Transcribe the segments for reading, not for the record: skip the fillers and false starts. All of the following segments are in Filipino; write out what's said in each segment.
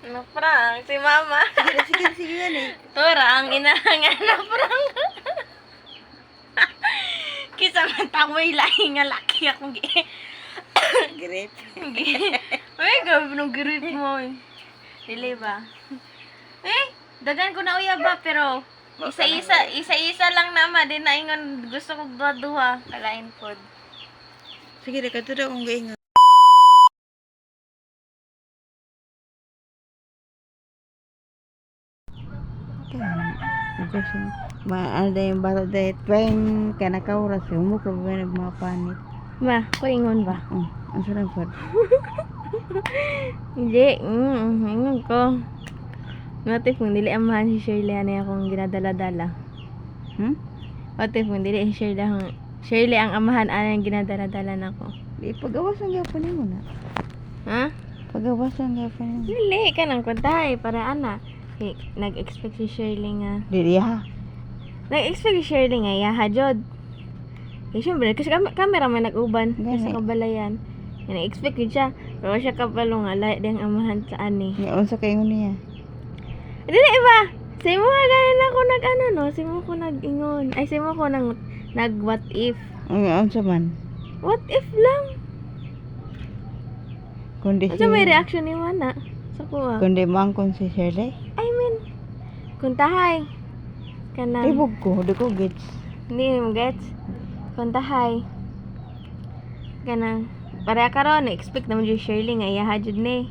Na-prank si mama. Sige yan eh. Tora, ang inahangan na prank. Kisa man tamoy lahi nga laki akong Grip. Ay, gabi nung grip mo eh. Dili ba? Dagan ko na uya ba, pero isa-isa lang naman. Di na ingon, gusto ko duha-duha. Kalain pod. Sige, nakatuda kong gaingon. Ada yung bata dahil twain ka nakauras yung mukha ba nagmapanit. Ma, ko ingon ba? Ang sarang pod. Hindi, ingon ko. What if kung dili amahan si Shirley ano akong ginadala-dala? What if kung dili si Shirley ang amahan ano yung ginadala-dala na ko? Di pagawasan gyapon mo na. Ha? Pagawasan gyapon mo. Dili ka nang kuntahay para ana. Nag-expect si Shirley nga. Dili ha. Nag-expect si Shirley nga yaha jud. Eh syempre kasi camera man nag-uban kasi Gani. kabalayan. Na-expect yun siya. Pero siya kabalo nga lahat diyang amahan sa ani. Ngayon sa kayo niya. Dili iba. Sa mo nga ganin ako nag-ano no, sa mo ko nag-ingon. Ay sa mo ko nag-what if. Ngayon sa man. What if lang? Kundi Ano may reaction ni Mana? Sa kuha. Kundi mangkon si Shirley. I mean, kuntahay. Kanang. Ibog ko, di ko gets. Hindi mo gets. Kuntahay. Kanang. Para karon na-expect naman yung Shirley nga iyaha jud ni.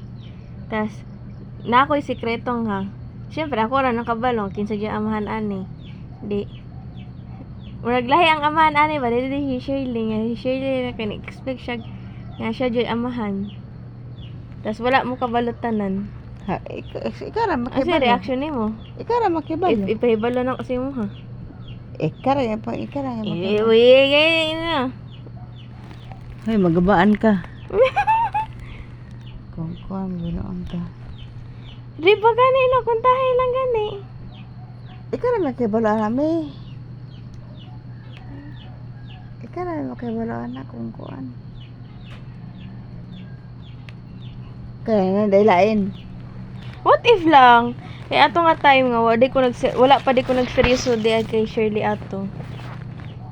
Tas, na ako'y sikretong ha. Siyempre, ako rin nakabalo. Kinsa dyan amahan ani. Di. Murag lahi ang amahan ani ba? Dili si Shirley nga. Si Shirley na kan-expect siya nga siya dyan amahan. Tas wala mo kabalutanan. Ha, ikaw ra Kasi makibalo. reaction ni mo. Ikaw ra makibalo. Ipahibalo na kasi mo ha. Ikaw ra yan pa, ikaw ra yan makibalo. Uy, ganyan na. Hoy, magabaan ka. Kung kuhan, ganoon ka. Di ba ganino? Kuntahay lang gani. Ikaw ra makibalo arami. Ikaw ra makibalo anak kung kuhan. Kaya na, dahil lain. What if lang? Eh ato nga time nga wala pa di ko nagseryoso di ay kay Shirley ato.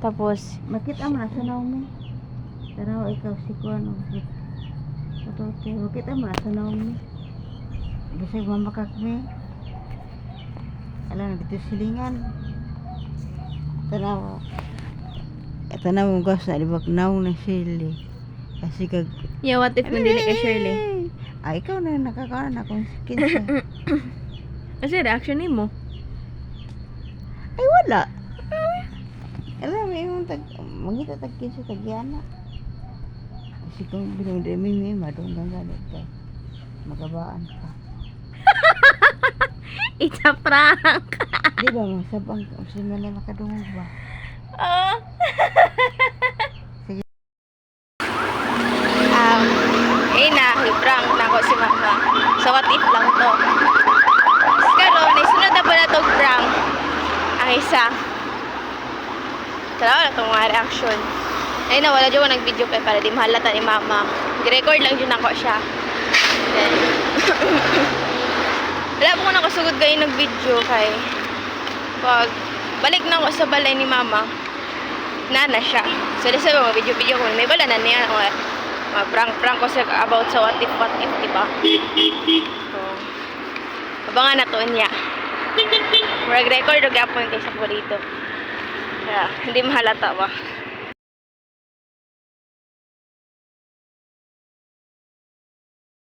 Tapos Makita mo na sa Naomi. Taraw, ikaw si kuhan. Patote, makita mo na sa Naomi. Kasi mamakak me. Alam na dito silingan. Tanaw. Ito na mo gas na libak naw na Shirley. Kasi kag yeah, what if hindi kay Shirley? ay ikaw na nakakaroon akong kinsa. Kasi reaction ni mo. Ay wala. Alam mo yung mangita tag kinsa tagyana. Kasi kung binong madong galit ka. Magabaan ka. It's a prank. Di ba masabang ka si Mela makadungog ba? Ah. Sige. Prank na ko si mama. So what if lang to. Karon, isunod na ba na to prank? Ang isa. Talaga na itong mga reaction. Ay na, wala dyan ko nag-video kay para di mahalata ni mama. I-record lang dyan ako siya. Then, wala po ko nakasugod kayo nag-video kay pag balik na ako sa balay ni mama, nana siya. So, di sabi mo, video-video ko. May bala na niya. Prank ko siya about sa what if, diba? So, abangan na to niya. Mag-record o gapon kayo sa po dito. Kaya, hindi mahalata ba?